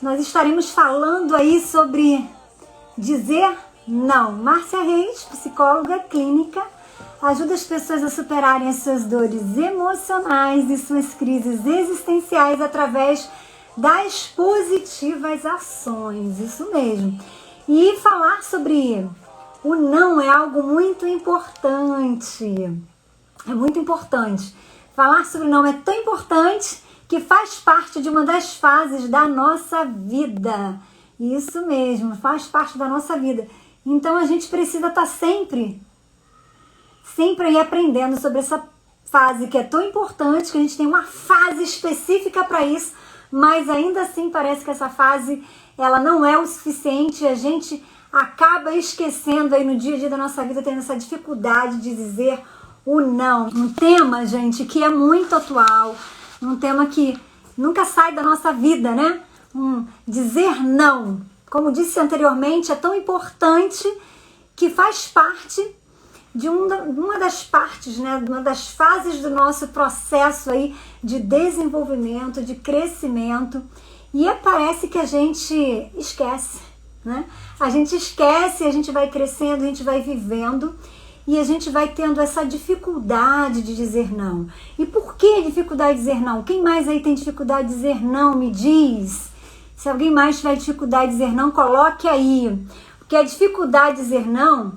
nós estaremos falando aí sobre dizer não. Márcia Reis, psicóloga clínica, ajuda as pessoas a superarem as suas dores emocionais e suas crises existenciais através das positivas ações, isso mesmo. E falar sobre o não é algo muito importante, é muito importante. Falar sobre o não é tão importante que faz parte de uma das fases da nossa vida. Isso mesmo, faz parte da nossa vida. Então a gente precisa estar sempre aí aprendendo sobre essa fase que é tão importante, que a gente tem uma fase específica para isso, mas ainda assim parece que essa fase ela não é o suficiente e a gente acaba esquecendo aí no dia a dia da nossa vida, tendo essa dificuldade de dizer o não. Um tema, gente, que é muito atual, um tema que nunca sai da nossa vida, né? Dizer não, como disse anteriormente, é tão importante que faz parte de uma das partes, né? Uma das fases do nosso processo aí de desenvolvimento, de crescimento. E parece que a gente esquece, né? A gente esquece, a gente vai crescendo, a gente vai vivendo e a gente vai tendo essa dificuldade de dizer não. E por que dificuldade de dizer não? Quem mais aí tem dificuldade de dizer não, me diz. Se alguém mais tiver dificuldade de dizer não, coloque aí. Porque a dificuldade de dizer não,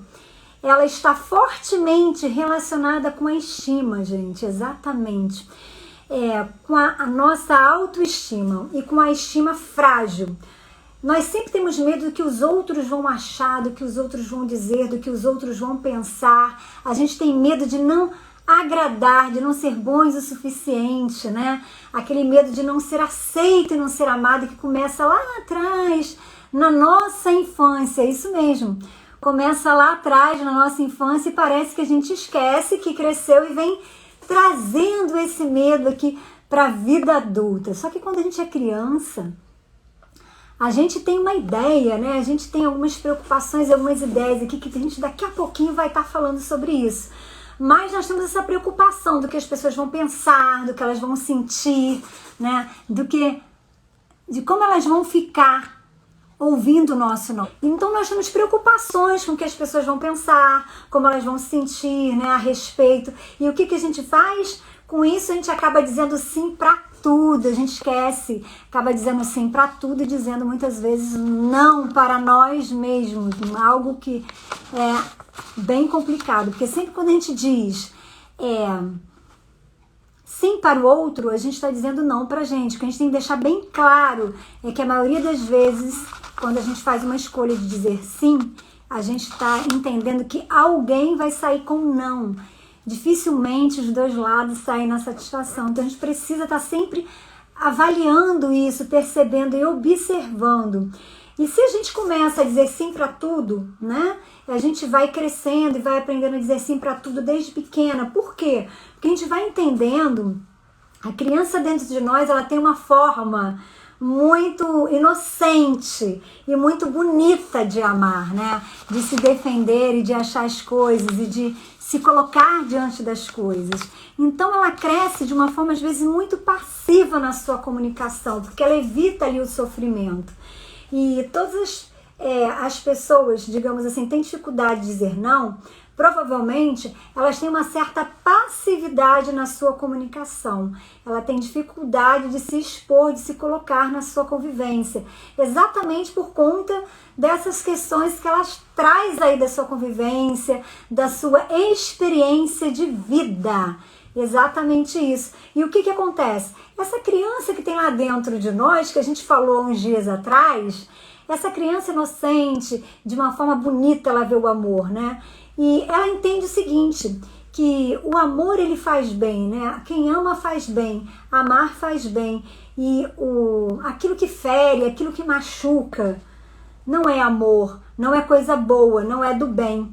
ela está fortemente relacionada com a estima, gente, exatamente. Com a nossa autoestima e com a estima frágil. Nós sempre temos medo do que os outros vão achar, do que os outros vão dizer, do que os outros vão pensar. A gente tem medo de não agradar, de não ser bons o suficiente, né? Aquele medo de não ser aceito e não ser amado que começa lá atrás, na nossa infância, isso mesmo. Começa lá atrás, na nossa infância, e parece que a gente esquece que cresceu e vem trazendo esse medo aqui para a vida adulta. Só que quando a gente é criança, a gente tem uma ideia, né? A gente tem algumas preocupações, algumas ideias aqui que a gente daqui a pouquinho vai estar falando sobre isso. Mas nós temos essa preocupação do que as pessoas vão pensar, do que elas vão sentir, né? De como elas vão ficar ouvindo o nosso não. Então nós temos preocupações com o que as pessoas vão pensar, como elas vão se sentir, né, a respeito. E o que a gente faz? Com isso a gente acaba dizendo sim para tudo, a gente esquece, acaba dizendo sim para tudo e dizendo muitas vezes não para nós mesmos, algo que é bem complicado, porque sempre quando a gente diz sim para o outro, a gente está dizendo não para a gente. O que a gente tem que deixar bem claro é que a maioria das vezes, quando a gente faz uma escolha de dizer sim, a gente está entendendo que alguém vai sair com não. Dificilmente os dois lados saem na satisfação. Então a gente precisa estar sempre avaliando isso, percebendo e observando. E se a gente começa a dizer sim para tudo, né? A gente vai crescendo e vai aprendendo a dizer sim para tudo desde pequena. Por quê? Porque a gente vai entendendo, a criança dentro de nós, ela tem uma forma muito inocente e muito bonita de amar, né? De se defender e de achar as coisas e de se colocar diante das coisas. Então ela cresce de uma forma às vezes muito passiva na sua comunicação, porque ela evita ali o sofrimento. E todas as pessoas, digamos assim, têm dificuldade de dizer não, provavelmente elas têm uma certa passividade na sua comunicação. Ela tem dificuldade de se expor, de se colocar na sua convivência. Exatamente por conta dessas questões que elas traz aí da sua convivência, da sua experiência de vida. Exatamente isso. E o que acontece? Essa criança que tem lá dentro de nós, que a gente falou uns dias atrás, essa criança inocente, de uma forma bonita ela vê o amor, né? E ela entende o seguinte, que o amor ele faz bem, né? Quem ama faz bem, amar faz bem. E aquilo que fere, aquilo que machuca, não é amor, não é coisa boa, não é do bem.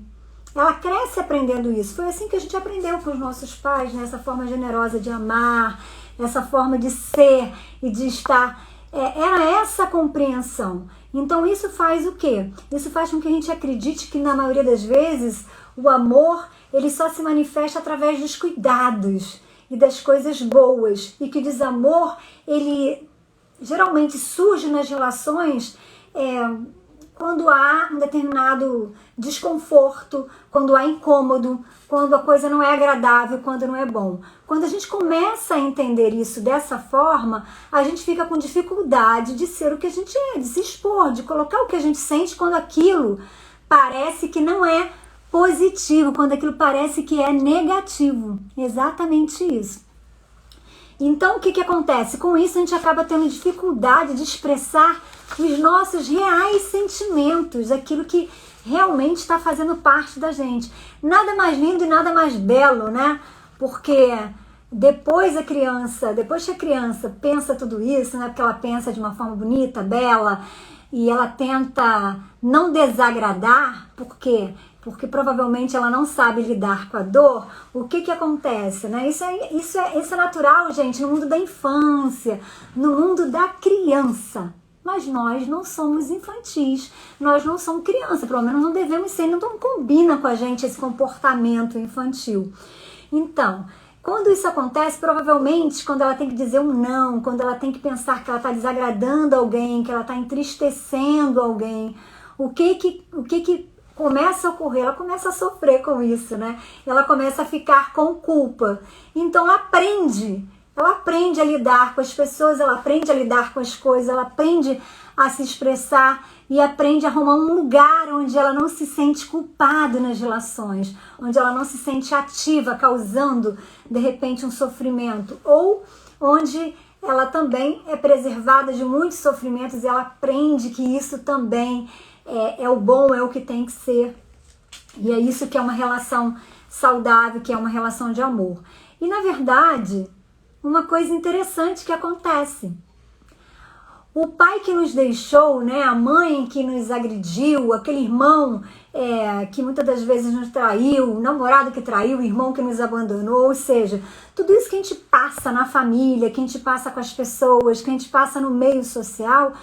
Ela cresce aprendendo isso. Foi assim que a gente aprendeu com os nossos pais, né? Essa forma generosa de amar, essa forma de ser e de estar. Era essa compreensão. Então isso faz o quê? Isso faz com que a gente acredite que na maioria das vezes o amor ele só se manifesta através dos cuidados e das coisas boas. E que o desamor ele geralmente surge nas relações quando há um determinado desconforto, quando há incômodo, quando a coisa não é agradável, quando não é bom. Quando a gente começa a entender isso dessa forma, a gente fica com dificuldade de ser o que a gente é, de se expor, de colocar o que a gente sente quando aquilo parece que não é positivo, quando aquilo parece que é negativo. Exatamente isso. Então, o que acontece? Com isso, a gente acaba tendo dificuldade de expressar os nossos reais sentimentos, aquilo que realmente está fazendo parte da gente. Nada mais lindo e nada mais belo, né? Porque depois que a criança pensa tudo isso, né? Porque ela pensa de uma forma bonita, bela, e ela tenta não desagradar, porque provavelmente ela não sabe lidar com a dor. O que acontece, né? Isso é natural, gente, no mundo da infância, no mundo da criança. Mas nós não somos infantis, nós não somos criança, pelo menos não devemos ser, não combina com a gente esse comportamento infantil. Então, quando isso acontece, provavelmente quando ela tem que dizer um não, quando ela tem que pensar que ela está desagradando alguém, que ela está entristecendo alguém, o que começa a ocorrer? Ela começa a sofrer com isso, né? Ela começa a ficar com culpa. Então ela aprende a lidar com as pessoas, ela aprende a lidar com as coisas, ela aprende a se expressar e aprende a arrumar um lugar onde ela não se sente culpada nas relações, onde ela não se sente ativa, causando, de repente, um sofrimento, ou onde ela também é preservada de muitos sofrimentos e ela aprende que isso também é o bom, é o que tem que ser. E é isso que é uma relação saudável, que é uma relação de amor. E, na verdade, uma coisa interessante que acontece. O pai que nos deixou, né, a mãe que nos agrediu, aquele irmão que muitas das vezes nos traiu, o namorado que traiu, o irmão que nos abandonou, ou seja, tudo isso que a gente passa na família, que a gente passa com as pessoas, que a gente passa no meio social,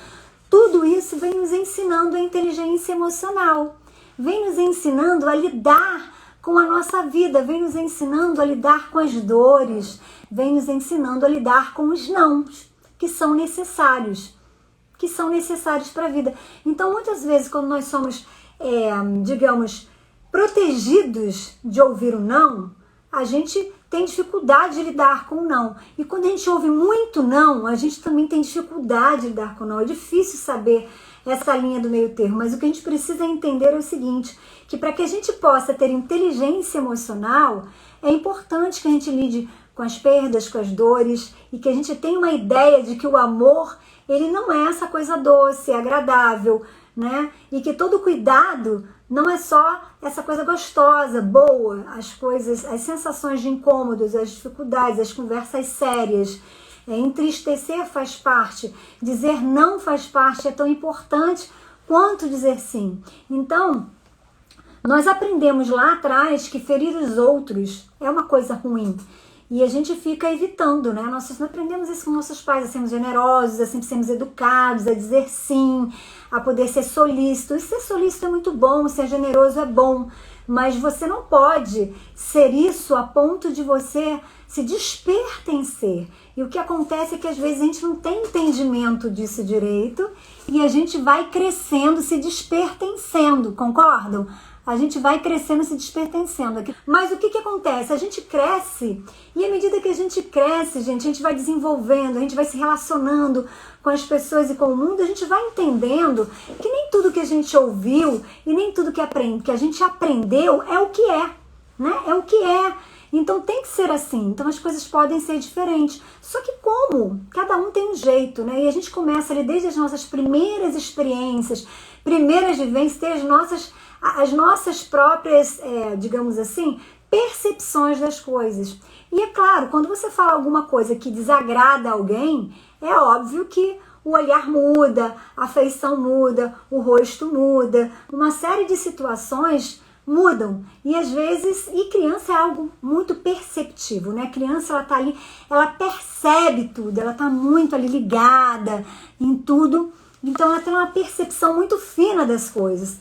tudo isso vem nos ensinando a inteligência emocional, vem nos ensinando a lidar com a nossa vida, vem nos ensinando a lidar com as dores, vem nos ensinando a lidar com os nãos, que são necessários para a vida. Então, muitas vezes, quando nós somos, digamos, protegidos de ouvir o não, a gente tem dificuldade de lidar com o não. E quando a gente ouve muito não, a gente também tem dificuldade de lidar com o não. É difícil saber essa linha do meio termo, mas o que a gente precisa entender é o seguinte, que para que a gente possa ter inteligência emocional, é importante que a gente lide com as perdas, com as dores, e que a gente tenha uma ideia de que o amor, ele não é essa coisa doce, agradável, né? E que todo cuidado não é só essa coisa gostosa, boa, as coisas, as sensações de incômodos, as dificuldades, as conversas sérias. Entristecer faz parte, dizer não faz parte, é tão importante quanto dizer sim. Então, nós aprendemos lá atrás que ferir os outros é uma coisa ruim. E a gente fica evitando, né? Nós aprendemos isso com nossos pais, a sermos generosos, a sempre sermos educados, a dizer sim, a poder ser solícito. E ser solícito é muito bom, ser generoso é bom, mas você não pode ser isso a ponto de você se despertencer. E o que acontece é que às vezes a gente não tem entendimento disso direito e a gente vai crescendo, se despertencendo, concordam? A gente vai crescendo, se despertencendo. Mas o que acontece? A gente cresce e à medida que a gente cresce, gente, a gente vai desenvolvendo, a gente vai se relacionando com as pessoas e com o mundo, a gente vai entendendo que nem tudo que a gente ouviu e nem tudo que a gente aprendeu é o que é, né? É o que é. Então tem que ser assim, então as coisas podem ser diferentes. Só que como? Cada um tem um jeito, né? E a gente começa ali desde as nossas primeiras experiências, primeiras vivências, ter as nossas próprias, digamos assim, percepções das coisas. E é claro, quando você fala alguma coisa que desagrada alguém, é óbvio que o olhar muda, a feição muda, o rosto muda, uma série de situações mudam. E às vezes, e criança é algo muito perceptivo, né? A criança, ela tá ali, ela percebe tudo, ela tá muito ali ligada em tudo, então ela tem uma percepção muito fina das coisas.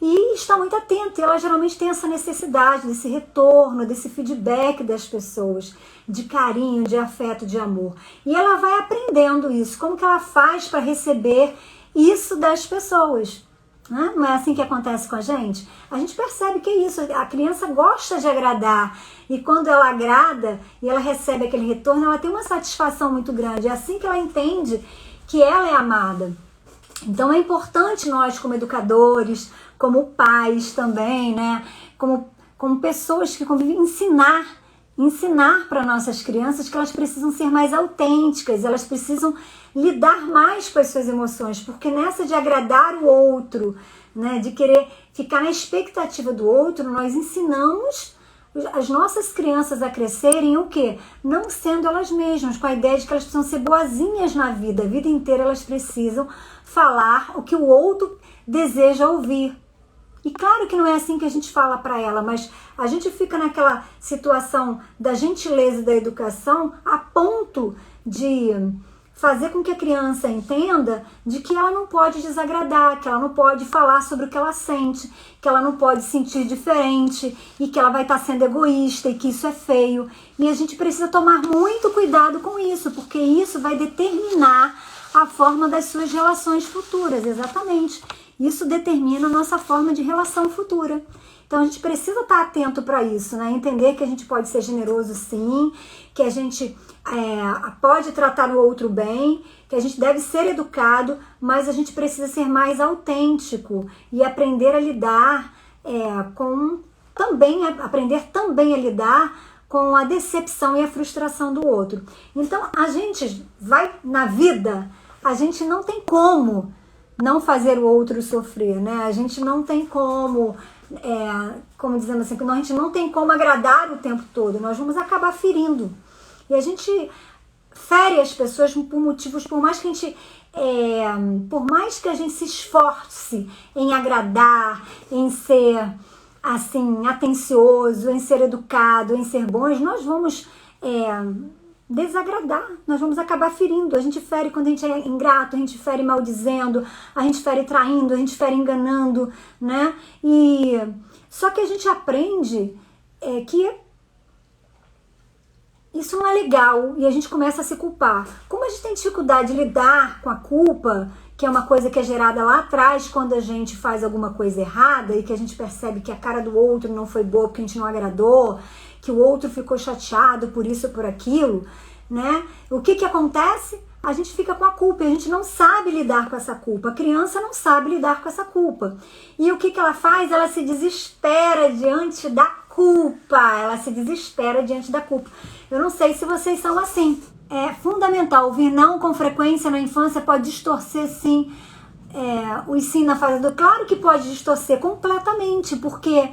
e está muito atenta. E ela geralmente tem essa necessidade desse retorno, desse feedback das pessoas, de carinho, de afeto, de amor. E ela vai aprendendo isso, como que ela faz para receber isso das pessoas. Não é assim que acontece com a gente? A gente percebe que é isso, a criança gosta de agradar, e quando ela agrada e ela recebe aquele retorno, ela tem uma satisfação muito grande. É assim que ela entende que ela é amada. Então é importante nós, como educadores, como pais também, né, como pessoas que convivem, ensinar para nossas crianças que elas precisam ser mais autênticas, elas precisam lidar mais com as suas emoções, porque nessa de agradar o outro, né, de querer ficar na expectativa do outro, nós ensinamos as nossas crianças a crescerem o quê? Não sendo elas mesmas, com a ideia de que elas precisam ser boazinhas na vida, a vida inteira elas precisam falar o que o outro deseja ouvir. E claro que não é assim que a gente fala para ela, mas a gente fica naquela situação da gentileza da educação a ponto de fazer com que a criança entenda de que ela não pode desagradar, que ela não pode falar sobre o que ela sente, que ela não pode sentir diferente e que ela vai estar sendo egoísta e que isso é feio. E a gente precisa tomar muito cuidado com isso, porque isso vai determinar a forma das suas relações futuras, exatamente. Isso determina a nossa forma de relação futura. Então a gente precisa estar atento para isso, né? Entender que a gente pode ser generoso sim, que a gente pode tratar o outro bem, que a gente deve ser educado, mas a gente precisa ser mais autêntico e aprender a lidar aprender também a lidar com a decepção e a frustração do outro. Então a gente vai na vida, a gente não tem como não fazer o outro sofrer, né? A gente não tem como, como dizendo assim, a gente não tem como agradar o tempo todo, nós vamos acabar ferindo. E a gente fere as pessoas por motivos, por mais que a gente se esforce em agradar, em ser assim, atencioso, em ser educado, em ser bons, nós vamos desagradar, nós vamos acabar ferindo. A gente fere quando a gente é ingrato, a gente fere maldizendo, a gente fere traindo, a gente fere enganando, né? E só que a gente aprende que isso não é legal e a gente começa a se culpar. Como a gente tem dificuldade de lidar com a culpa, que é uma coisa que é gerada lá atrás quando a gente faz alguma coisa errada e que a gente percebe que a cara do outro não foi boa porque a gente não agradou, que o outro ficou chateado por isso ou por aquilo, né? O que acontece? A gente fica com a culpa e a gente não sabe lidar com essa culpa. A criança não sabe lidar com essa culpa. E o que ela faz? Ela se desespera diante da culpa. Ela se desespera diante da culpa. Eu não sei se vocês são assim. É fundamental. Ouvir não com frequência na infância pode distorcer, sim, o sim na fase do... Claro que pode distorcer completamente, porque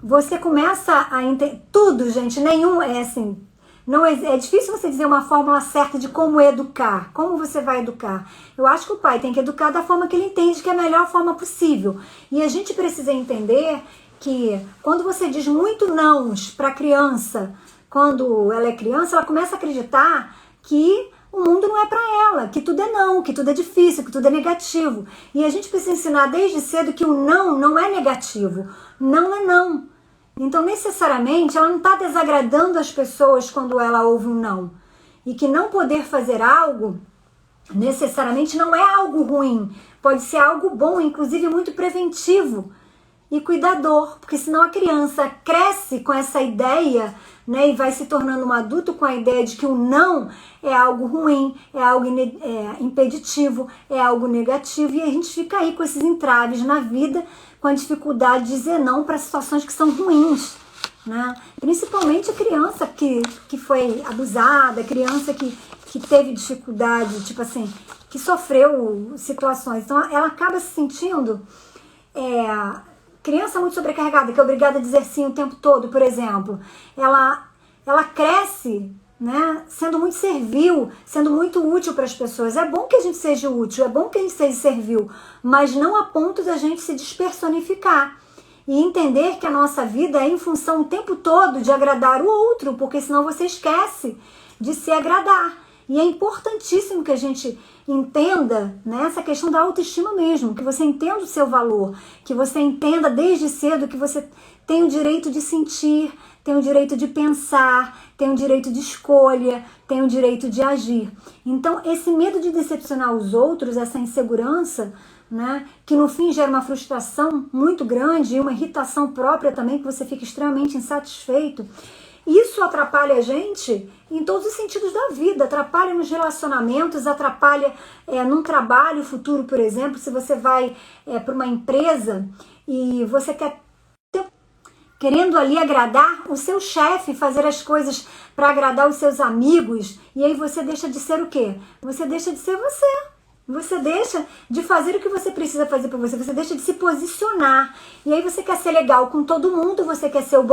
você começa a entender... Tudo, gente, nenhum é assim... Não é difícil você dizer uma fórmula certa de como educar, como você vai educar. Eu acho que o pai tem que educar da forma que ele entende que é a melhor forma possível. E a gente precisa entender que quando você diz muito nãos para a criança, quando ela é criança, ela começa a acreditar que o mundo não é para ela, que tudo é não, que tudo é difícil, que tudo é negativo. E a gente precisa ensinar desde cedo que o não é negativo, não é não. Então, necessariamente, ela não está desagradando as pessoas quando ela ouve um não. E que não poder fazer algo, necessariamente, não é algo ruim. Pode ser algo bom, inclusive muito preventivo e cuidador. Porque senão a criança cresce com essa ideia, né, e vai se tornando um adulto com a ideia de que o não é algo ruim, é algo impeditivo, é algo negativo. E a gente fica aí com esses entraves na vida, com a dificuldade de dizer não para situações que são ruins, né? Principalmente a criança que foi abusada, a criança que teve dificuldade, tipo assim, que sofreu situações. Então ela acaba se sentindo criança muito sobrecarregada, que é obrigada a dizer sim o tempo todo, por exemplo. Ela cresce, né, sendo muito servil, sendo muito útil para as pessoas. É bom que a gente seja útil, é bom que a gente seja servil, mas não a ponto da gente se despersonificar e entender que a nossa vida é em função o tempo todo de agradar o outro, porque senão você esquece de se agradar. E é importantíssimo que a gente entenda, né, essa questão da autoestima mesmo, que você entenda o seu valor, que você entenda desde cedo que você tem o direito de sentir, tem o direito de pensar, tem o direito de escolha, tem o direito de agir. Então, esse medo de decepcionar os outros, essa insegurança, né, que no fim gera uma frustração muito grande e uma irritação própria também, que você fica extremamente insatisfeito, isso atrapalha a gente em todos os sentidos da vida, atrapalha nos relacionamentos, atrapalha num trabalho futuro, por exemplo, se você vai para uma empresa e você querendo ali agradar o seu chefe, fazer as coisas para agradar os seus amigos, e aí você deixa de ser o quê? Você deixa de ser você. Você deixa de fazer o que você precisa fazer para você, você deixa de se posicionar. E aí você quer ser legal com todo mundo, você quer ser o